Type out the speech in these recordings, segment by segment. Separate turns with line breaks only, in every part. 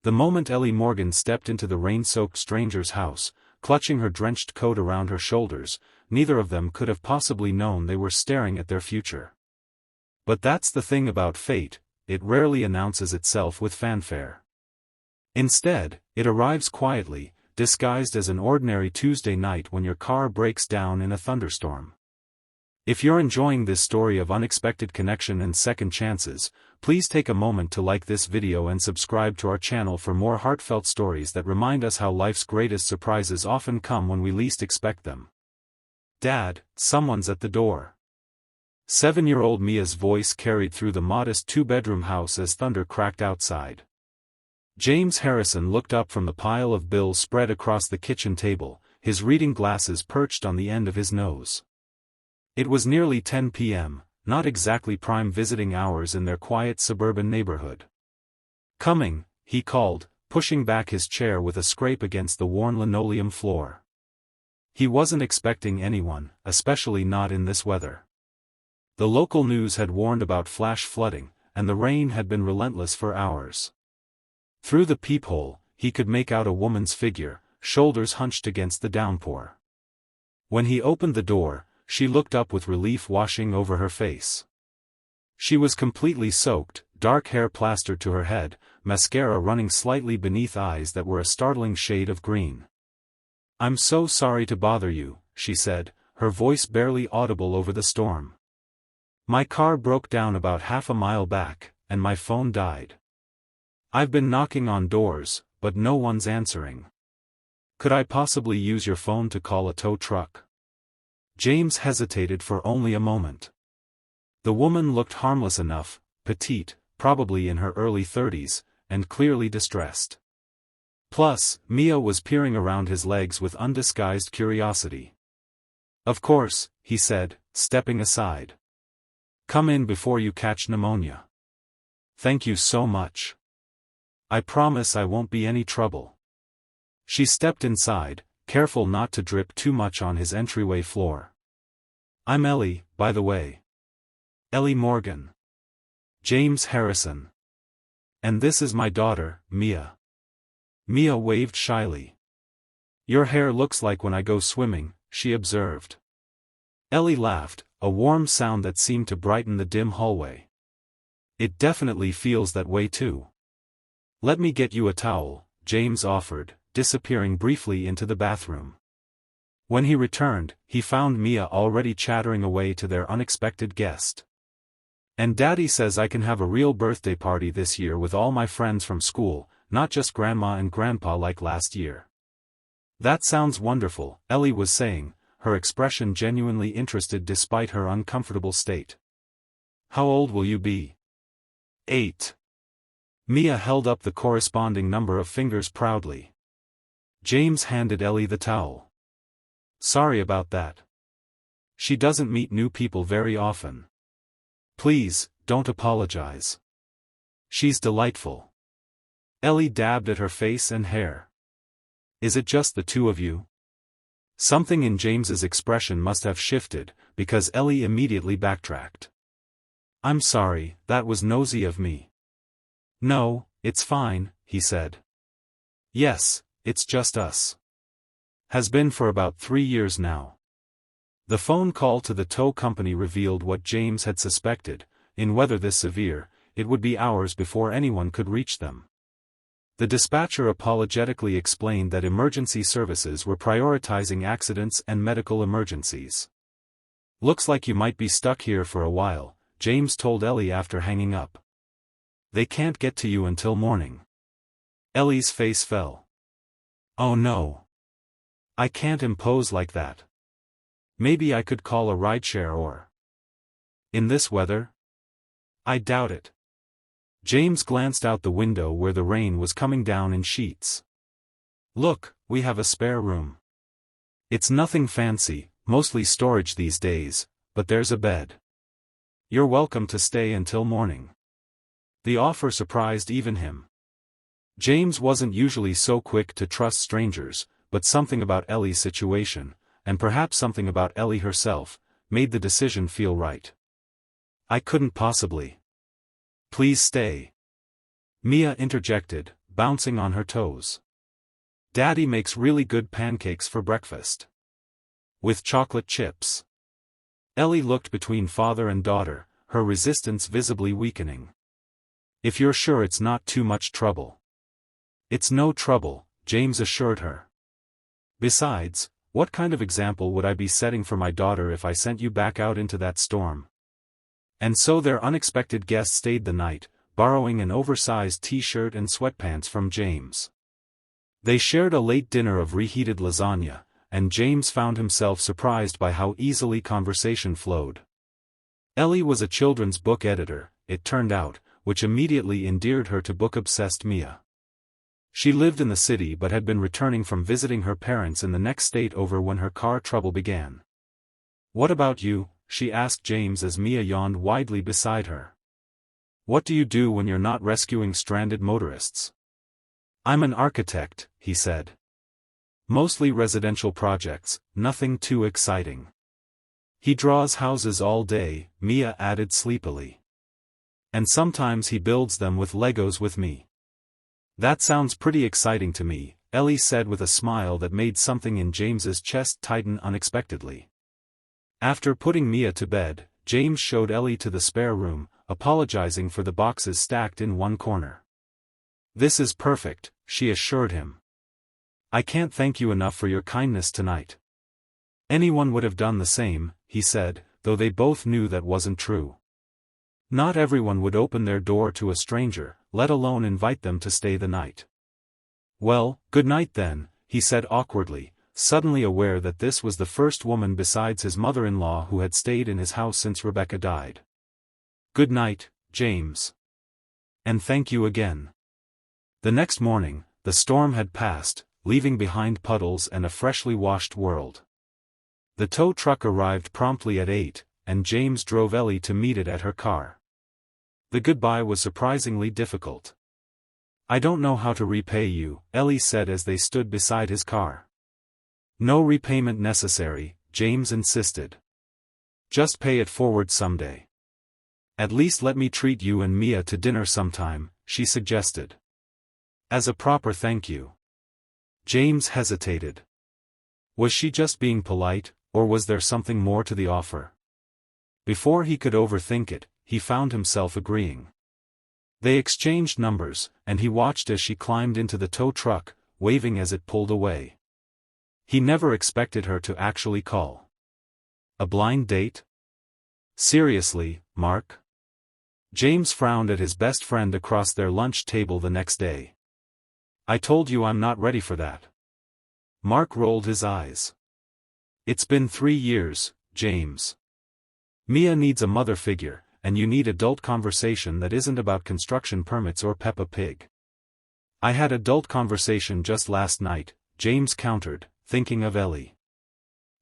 The moment Ellie Morgan stepped into the rain-soaked stranger's house, clutching her drenched coat around her shoulders, neither of them could have possibly known they were staring at their future. But that's the thing about fate, it rarely announces itself with fanfare. Instead, it arrives quietly, disguised as an ordinary Tuesday night when your car breaks down in a thunderstorm. If you're enjoying this story of unexpected connection and second chances, please take a moment to like this video and subscribe to our channel for more heartfelt stories that remind us how life's greatest surprises often come when we least expect them. Dad, someone's at the door. 7-year-old Mia's voice carried through the modest two-bedroom house as thunder cracked outside. James Harrison looked up from the pile of bills spread across the kitchen table, his reading glasses perched on the end of his nose. It was nearly 10 p.m., not exactly prime visiting hours in their quiet suburban neighborhood. "Coming," he called, pushing back his chair with a scrape against the worn linoleum floor. He wasn't expecting anyone, especially not in this weather. The local news had warned about flash flooding, and the rain had been relentless for hours. Through the peephole, he could make out a woman's figure, shoulders hunched against the downpour. When he opened the door, she looked up with relief washing over her face. She was completely soaked, dark hair plastered to her head, mascara running slightly beneath eyes that were a startling shade of green. "I'm so sorry to bother you," she said, her voice barely audible over the storm. "My car broke down about half a mile back, and my phone died. I've been knocking on doors, but no one's answering. Could I possibly use your phone to call a tow truck?" James hesitated for only a moment. The woman looked harmless enough, petite, probably in her early 30s, and clearly distressed. Plus, Mia was peering around his legs with undisguised curiosity. "Of course," he said, stepping aside. "Come in before you catch pneumonia." "Thank you so much. I promise I won't be any trouble." She stepped inside, careful not to drip too much on his entryway floor. "I'm Ellie, by the way. Ellie Morgan. James Harrison. And this is my daughter, Mia." Mia waved shyly. "Your hair looks like when I go swimming," she observed. Ellie laughed, a warm sound that seemed to brighten the dim hallway. "It definitely feels that way too." "Let me get you a towel," James offered, disappearing briefly into the bathroom. When he returned, he found Mia already chattering away to their unexpected guest. "And Daddy says I can have a real birthday party this year with all my friends from school, not just Grandma and Grandpa like last year." "That sounds wonderful," Ellie was saying, her expression genuinely interested despite her uncomfortable state. "How old will you be?" 8. Mia held up the corresponding number of fingers proudly. James handed Ellie the towel. "Sorry about that. She doesn't meet new people very often." "Please, don't apologize. She's delightful." Ellie dabbed at her face and hair. "Is it just the two of you?" Something in James's expression must have shifted, because Ellie immediately backtracked. "I'm sorry, that was nosy of me." "No, it's fine," he said. "Yes, it's just us. Has been for about 3 years now." The phone call to the tow company revealed what James had suspected: in weather this severe, it would be hours before anyone could reach them. The dispatcher apologetically explained that emergency services were prioritizing accidents and medical emergencies. "Looks like you might be stuck here for a while," James told Ellie after hanging up. "They can't get to you until morning." Ellie's face fell. "Oh no. I can't impose like that. Maybe I could call a rideshare or..." "In this weather? I doubt it." James glanced out the window where the rain was coming down in sheets. "Look, we have a spare room. It's nothing fancy, mostly storage these days, but there's a bed. You're welcome to stay until morning." The offer surprised even him. James wasn't usually so quick to trust strangers, but something about Ellie's situation, and perhaps something about Ellie herself, made the decision feel right. "I couldn't possibly." "Please stay," Mia interjected, bouncing on her toes. "Daddy makes really good pancakes for breakfast. With chocolate chips." Ellie looked between father and daughter, her resistance visibly weakening. "If you're sure it's not too much trouble." "It's no trouble," James assured her. "Besides, what kind of example would I be setting for my daughter if I sent you back out into that storm?" And so their unexpected guest stayed the night, borrowing an oversized t-shirt and sweatpants from James. They shared a late dinner of reheated lasagna, and James found himself surprised by how easily conversation flowed. Ellie was a children's book editor, it turned out, which immediately endeared her to book-obsessed Mia. She lived in the city but had been returning from visiting her parents in the next state over when her car trouble began. "What about you?" she asked James as Mia yawned widely beside her. "What do you do when you're not rescuing stranded motorists?" "I'm an architect," he said. "Mostly residential projects, nothing too exciting." "He draws houses all day," Mia added sleepily. "And sometimes he builds them with Legos with me." "That sounds pretty exciting to me," Ellie said with a smile that made something in James's chest tighten unexpectedly. After putting Mia to bed, James showed Ellie to the spare room, apologizing for the boxes stacked in one corner. "This is perfect," she assured him. "I can't thank you enough for your kindness tonight." "Anyone would have done the same," he said, though they both knew that wasn't true. Not everyone would open their door to a stranger, let alone invite them to stay the night. "Well, good night then," he said awkwardly, suddenly aware that this was the first woman besides his mother-in-law who had stayed in his house since Rebecca died. "Good night, James. And thank you again." The next morning, the storm had passed, leaving behind puddles and a freshly washed world. The tow truck arrived promptly at 8, and James drove Ellie to meet it at her car. The goodbye was surprisingly difficult. "I don't know how to repay you," Ellie said as they stood beside his car. "No repayment necessary," James insisted. "Just pay it forward someday. At least let me treat you and Mia to dinner sometime," she suggested. "As a proper thank you." James hesitated. Was she just being polite, or was there something more to the offer? Before he could overthink it, he found himself agreeing. They exchanged numbers, and he watched as she climbed into the tow truck, waving as it pulled away. He never expected her to actually call. A blind date? Seriously, Mark? James frowned at his best friend across their lunch table the next day. "I told you I'm not ready for that." Mark rolled his eyes. "It's been 3 years, James. Mia needs a mother figure, and you need adult conversation that isn't about construction permits or Peppa Pig." "I had adult conversation just last night," James countered, thinking of Ellie.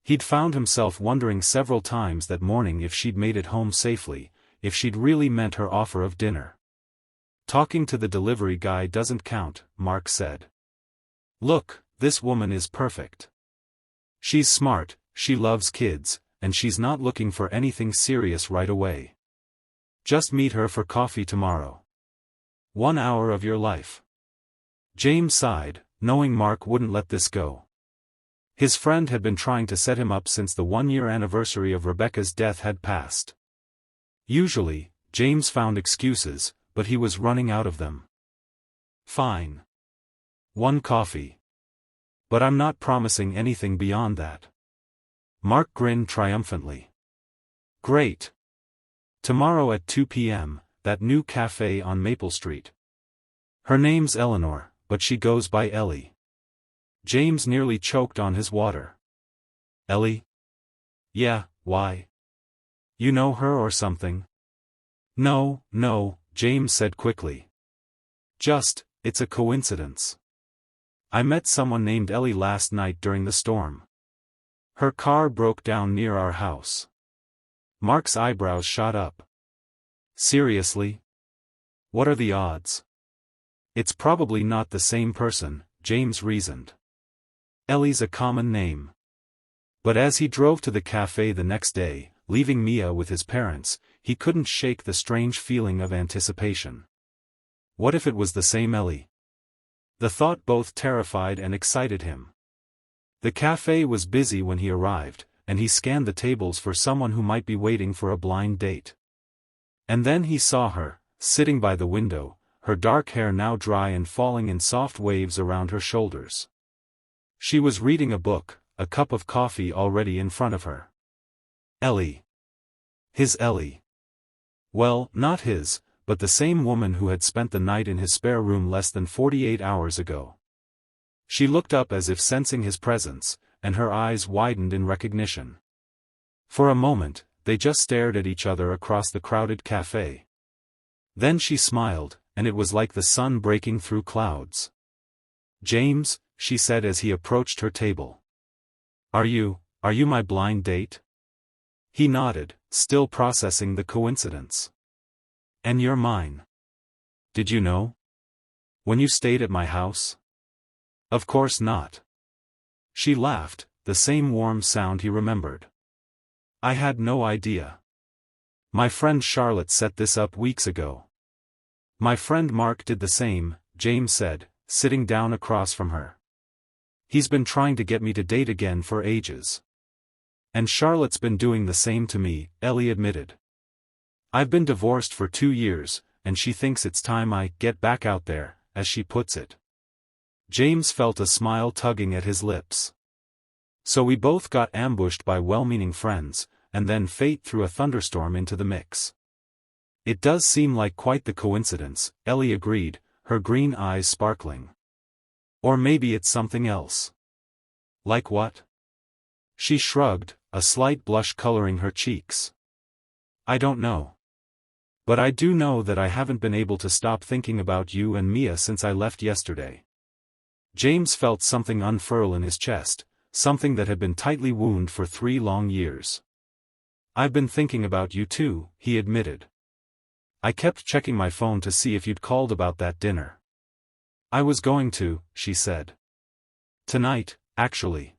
He'd found himself wondering several times that morning if she'd made it home safely, if she'd really meant her offer of dinner. "Talking to the delivery guy doesn't count," Mark said. "Look, this woman is perfect. She's smart, she loves kids, and she's not looking for anything serious right away. Just meet her for coffee tomorrow. 1 hour of your life." James sighed, knowing Mark wouldn't let this go. His friend had been trying to set him up since the 1-year anniversary of Rebecca's death had passed. Usually, James found excuses, but he was running out of them. "Fine. 1 coffee. But I'm not promising anything beyond that." Mark grinned triumphantly. "Great. Tomorrow at 2 p.m., that new cafe on Maple Street. Her name's Eleanor, but she goes by Ellie." James nearly choked on his water. "Ellie?" "Yeah, why? You know her or something?" No, James said quickly. It's a coincidence. I met someone named Ellie last night during the storm. Her car broke down near our house." Mark's eyebrows shot up. "Seriously? What are the odds?" "It's probably not the same person," James reasoned. "Ellie's a common name." But as he drove to the cafe the next day, leaving Mia with his parents, he couldn't shake the strange feeling of anticipation. What if it was the same Ellie? The thought both terrified and excited him. The cafe was busy when he arrived, and he scanned the tables for someone who might be waiting for a blind date. And then he saw her, sitting by the window, her dark hair now dry and falling in soft waves around her shoulders. She was reading a book, a cup of coffee already in front of her. Ellie. His Ellie. Well, not his, but the same woman who had spent the night in his spare room less than 48 hours ago. She looked up as if sensing his presence, and her eyes widened in recognition. For a moment, they just stared at each other across the crowded cafe. Then she smiled, and it was like the sun breaking through clouds. "James," she said as he approached her table. Are you my blind date?" He nodded, still processing the coincidence. "And you're mine. Did you know? When you stayed at my house?" "Of course not." She laughed, the same warm sound he remembered. "I had no idea. My friend Charlotte set this up weeks ago." "My friend Mark did the same," James said, sitting down across from her. "He's been trying to get me to date again for ages." "And Charlotte's been doing the same to me," Ellie admitted. "I've been divorced for 2 years, and she thinks it's time I get back out there, as she puts it." James felt a smile tugging at his lips. "So we both got ambushed by well-meaning friends, and then fate threw a thunderstorm into the mix." "It does seem like quite the coincidence," Ellie agreed, her green eyes sparkling. "Or maybe it's something else." "Like what?" She shrugged, a slight blush coloring her cheeks. "I don't know. But I do know that I haven't been able to stop thinking about you and Mia since I left yesterday." James felt something unfurl in his chest, something that had been tightly wound for 3 long years. "I've been thinking about you too," he admitted. "I kept checking my phone to see if you'd called about that dinner." "I was going to," she said. "Tonight, actually.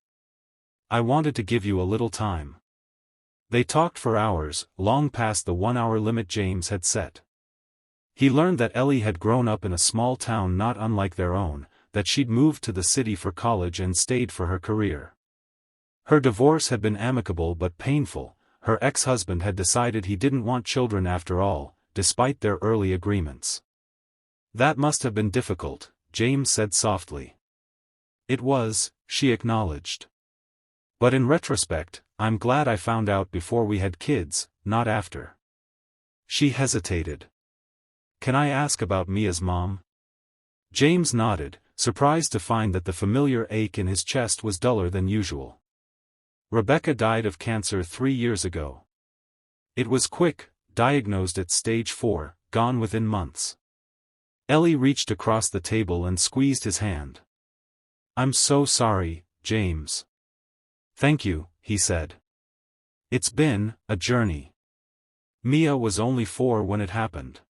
I wanted to give you a little time." They talked for hours, long past the 1-hour limit James had set. He learned that Ellie had grown up in a small town not unlike their own, that she'd moved to the city for college and stayed for her career. Her divorce had been amicable but painful. Her ex-husband had decided he didn't want children after all, despite their early agreements. "That must have been difficult," James said softly. "It was," she acknowledged. "But in retrospect, I'm glad I found out before we had kids, not after." She hesitated. "Can I ask about Mia's mom?" James nodded, surprised to find that the familiar ache in his chest was duller than usual. "Rebecca died of cancer 3 years ago. It was quick, diagnosed at stage 4, gone within months." Ellie reached across the table and squeezed his hand. "I'm so sorry, James." "Thank you," he said. "It's been a journey. Mia was only 4 when it happened.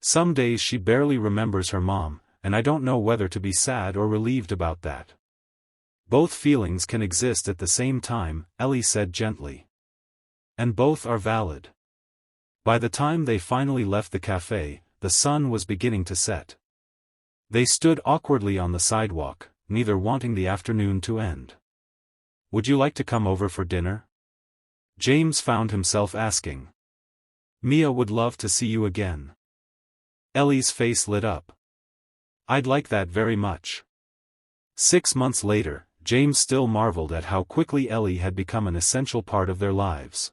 Some days she barely remembers her mom, and I don't know whether to be sad or relieved about that." "Both feelings can exist at the same time," Ellie said gently. "And both are valid." By the time they finally left the cafe, the sun was beginning to set. They stood awkwardly on the sidewalk, neither wanting the afternoon to end. "Would you like to come over for dinner?" James found himself asking. "Mia would love to see you again." Ellie's face lit up. "I'd like that very much." 6 months later, James still marveled at how quickly Ellie had become an essential part of their lives.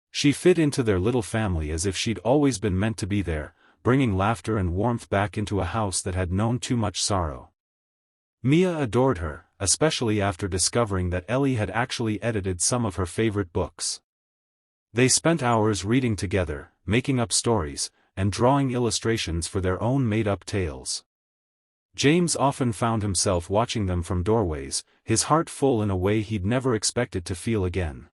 She fit into their little family as if she'd always been meant to be there, bringing laughter and warmth back into a house that had known too much sorrow. Mia adored her, especially after discovering that Ellie had actually edited some of her favorite books. They spent hours reading together, making up stories, and drawing illustrations for their own made-up tales. James often found himself watching them from doorways, his heart full in a way he'd never expected to feel again.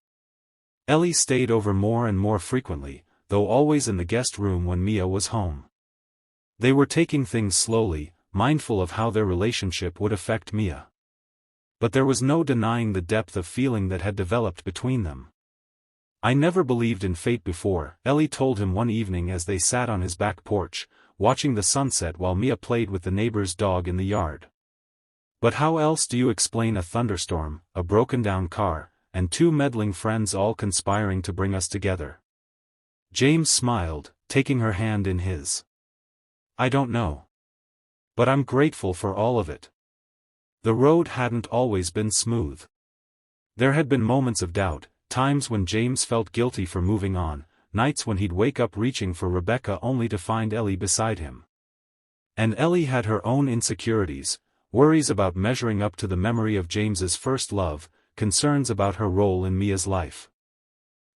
Ellie stayed over more and more frequently, though always in the guest room when Mia was home. They were taking things slowly, mindful of how their relationship would affect Mia. But there was no denying the depth of feeling that had developed between them. "I never believed in fate before," Ellie told him one evening as they sat on his back porch, watching the sunset while Mia played with the neighbor's dog in the yard. But how else do you explain a thunderstorm, a broken-down car, and two meddling friends all conspiring to bring us together? James smiled, taking her hand in his. I don't know. But I'm grateful for all of it. The road hadn't always been smooth. There had been moments of doubt, times when James felt guilty for moving on, nights when he'd wake up reaching for Rebecca only to find Ellie beside him. And Ellie had her own insecurities, worries about measuring up to the memory of James's first love, concerns about her role in Mia's life.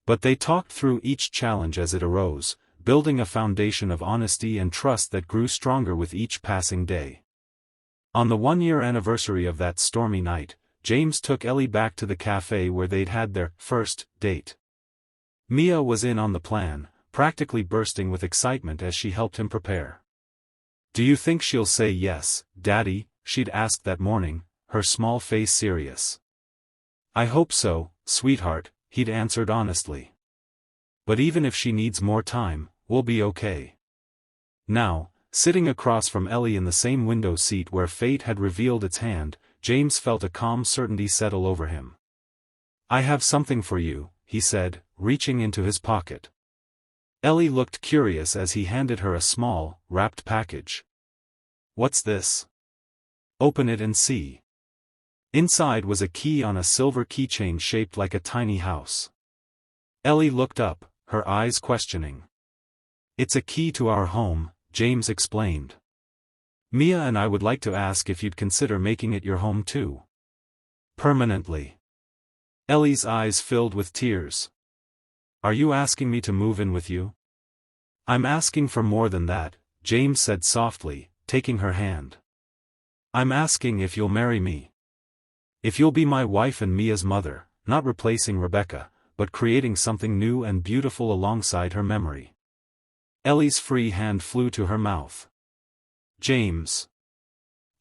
But they talked through each challenge as it arose, building a foundation of honesty and trust that grew stronger with each passing day. On the one-year anniversary of that stormy night, James took Ellie back to the cafe where they'd had their first date. Mia was in on the plan, practically bursting with excitement as she helped him prepare. Do you think she'll say yes, Daddy? She'd asked that morning, her small face serious. I hope so, sweetheart, he'd answered honestly. But even if she needs more time, we'll be okay. Now, sitting across from Ellie in the same window seat where fate had revealed its hand, James felt a calm certainty settle over him. I have something for you, he said, reaching into his pocket. Ellie looked curious as he handed her a small, wrapped package. What's this? Open it and see. Inside was a key on a silver keychain shaped like a tiny house. Ellie looked up, her eyes questioning. It's a key to our home, James explained. Mia and I would like to ask if you'd consider making it your home too. Permanently. Ellie's eyes filled with tears. Are you asking me to move in with you? I'm asking for more than that, James said softly, taking her hand. I'm asking if you'll marry me. If you'll be my wife and Mia's mother, not replacing Rebecca, but creating something new and beautiful alongside her memory. Ellie's free hand flew to her mouth. James.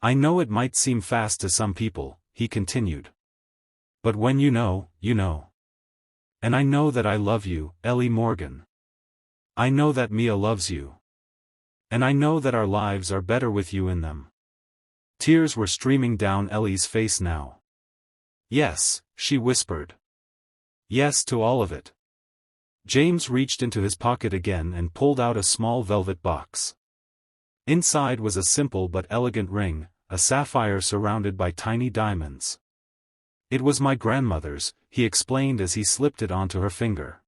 I know it might seem fast to some people, he continued. But when you know, you know. And I know that I love you, Ellie Morgan. I know that Mia loves you. And I know that our lives are better with you in them. Tears were streaming down Ellie's face now. Yes, she whispered. Yes to all of it. James reached into his pocket again and pulled out a small velvet box. Inside was a simple but elegant ring, a sapphire surrounded by tiny diamonds. It was my grandmother's, he explained as he slipped it onto her finger.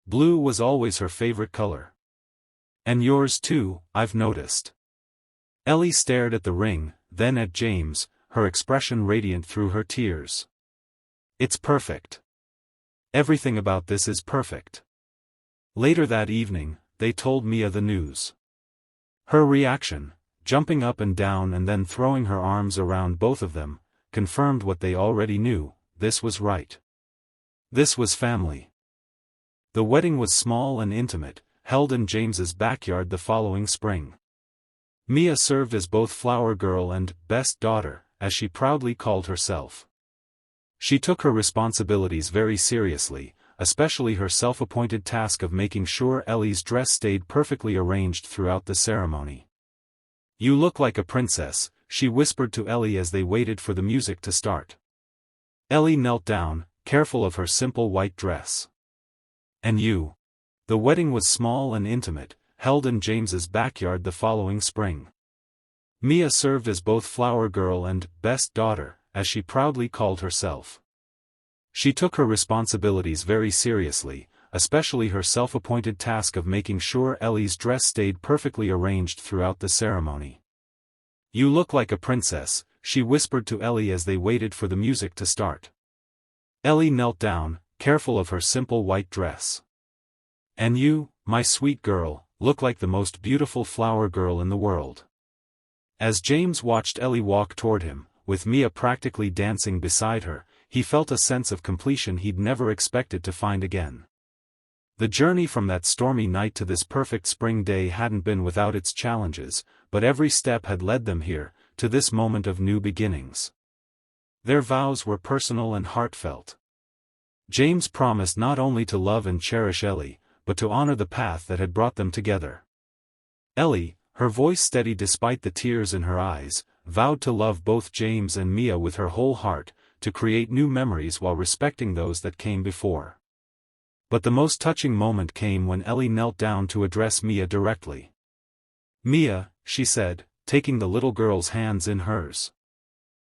Blue was always her favorite color. And yours too, I've noticed. Ellie stared at the ring, then at James, her expression radiant through her tears. It's perfect. Everything about this is perfect. Later that evening, they told Mia the news. Her reaction, jumping up and down and then throwing her arms around both of them, confirmed what they already knew, this was right. This was family. The wedding was small and intimate, held in James's backyard the following spring. Mia served as both flower girl and best daughter, as she proudly called herself. She took her responsibilities very seriously, especially her self-appointed task of making sure Ellie's dress stayed perfectly arranged throughout the ceremony. You look like a princess, she whispered to Ellie as they waited for the music to start. Ellie knelt down, careful of her simple white dress. And you? The wedding was small and intimate, held in James's backyard the following spring. Mia served as both flower girl and best daughter, as she proudly called herself. She took her responsibilities very seriously, especially her self-appointed task of making sure Ellie's dress stayed perfectly arranged throughout the ceremony. You look like a princess, she whispered to Ellie as they waited for the music to start. Ellie knelt down, careful of her simple white dress. And you, my sweet girl, look like the most beautiful flower girl in the world. As James watched Ellie walk toward him, with Mia practically dancing beside her, he felt a sense of completion he'd never expected to find again. The journey from that stormy night to this perfect spring day hadn't been without its challenges, but every step had led them here, to this moment of new beginnings. Their vows were personal and heartfelt. James promised not only to love and cherish Ellie, but to honor the path that had brought them together. Ellie, her voice steady despite the tears in her eyes, vowed to love both James and Mia with her whole heart, to create new memories while respecting those that came before. But the most touching moment came when Ellie knelt down to address Mia directly. "Mia," she said, taking the little girl's hands in hers.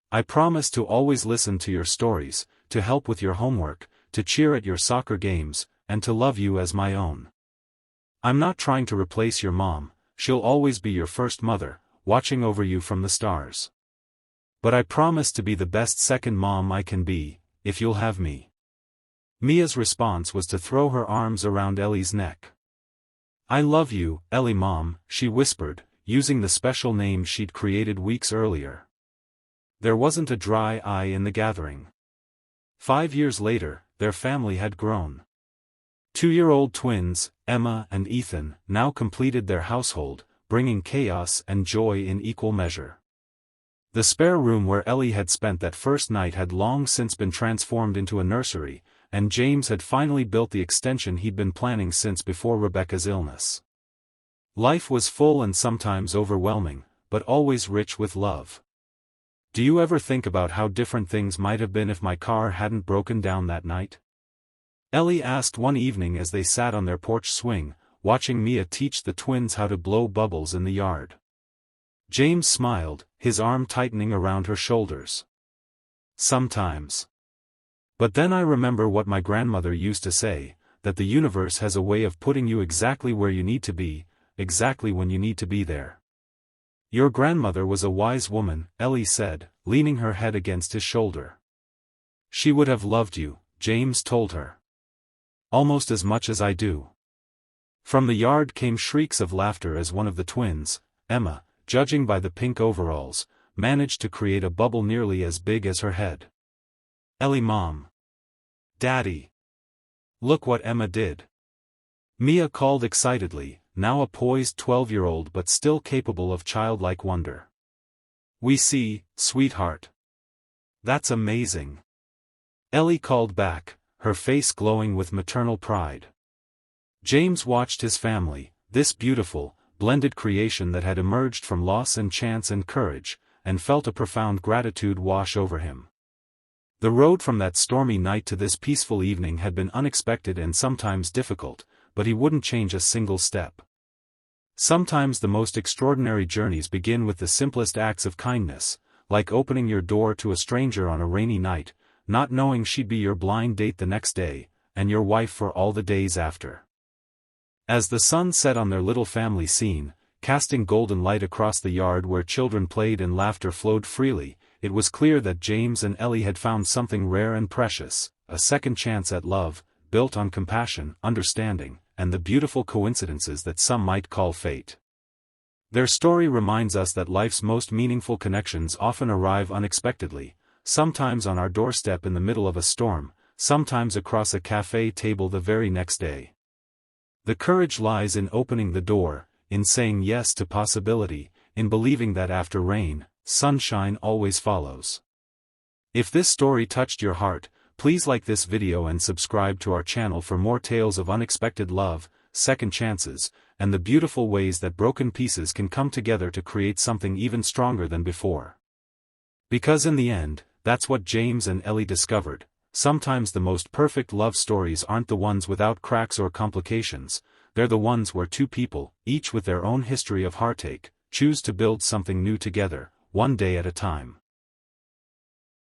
"I promise to always listen to your stories, to help with your homework, to cheer at your soccer games, and to love you as my own. I'm not trying to replace your mom, she'll always be your first mother, watching over you from the stars. But I promise to be the best second mom I can be, if you'll have me." Mia's response was to throw her arms around Ellie's neck. "I love you, Ellie Mom," she whispered, using the special name she'd created weeks earlier. There wasn't a dry eye in the gathering. 5 years later, their family had grown. 2-year-old twins, Emma and Ethan, now completed their household, bringing chaos and joy in equal measure. The spare room where Ellie had spent that first night had long since been transformed into a nursery, and James had finally built the extension he'd been planning since before Rebecca's illness. Life was full and sometimes overwhelming, but always rich with love. "Do you ever think about how different things might have been if my car hadn't broken down that night?" Ellie asked one evening as they sat on their porch swing, watching Mia teach the twins how to blow bubbles in the yard. James smiled, his arm tightening around her shoulders. "Sometimes. But then I remember what my grandmother used to say, that the universe has a way of putting you exactly where you need to be, exactly when you need to be there." "Your grandmother was a wise woman," Ellie said, leaning her head against his shoulder. "She would have loved you," James told her. "Almost as much as I do." From the yard came shrieks of laughter as one of the twins, Emma, judging by the pink overalls, managed to create a bubble nearly as big as her head. "Ellie Mom. Daddy. Look what Emma did." Mia called excitedly, now a poised 12-year-old but still capable of childlike wonder. "We see, sweetheart. That's amazing." Ellie called back, her face glowing with maternal pride. James watched his family, this beautiful, blended creation that had emerged from loss and chance and courage, and felt a profound gratitude wash over him. The road from that stormy night to this peaceful evening had been unexpected and sometimes difficult, but he wouldn't change a single step. Sometimes the most extraordinary journeys begin with the simplest acts of kindness, like opening your door to a stranger on a rainy night, not knowing she'd be your blind date the next day, and your wife for all the days after. As the sun set on their little family scene, casting golden light across the yard where children played and laughter flowed freely, it was clear that James and Ellie had found something rare and precious, a second chance at love, built on compassion, understanding, and the beautiful coincidences that some might call fate. Their story reminds us that life's most meaningful connections often arrive unexpectedly, sometimes on our doorstep in the middle of a storm, sometimes across a cafe table the very next day. The courage lies in opening the door, in saying yes to possibility, in believing that after rain, sunshine always follows. If this story touched your heart, please like this video and subscribe to our channel for more tales of unexpected love, second chances, and the beautiful ways that broken pieces can come together to create something even stronger than before. Because in the end, that's what James and Ellie discovered. Sometimes the most perfect love stories aren't the ones without cracks or complications, they're the ones where two people, each with their own history of heartache, choose to build something new together, one day at a time.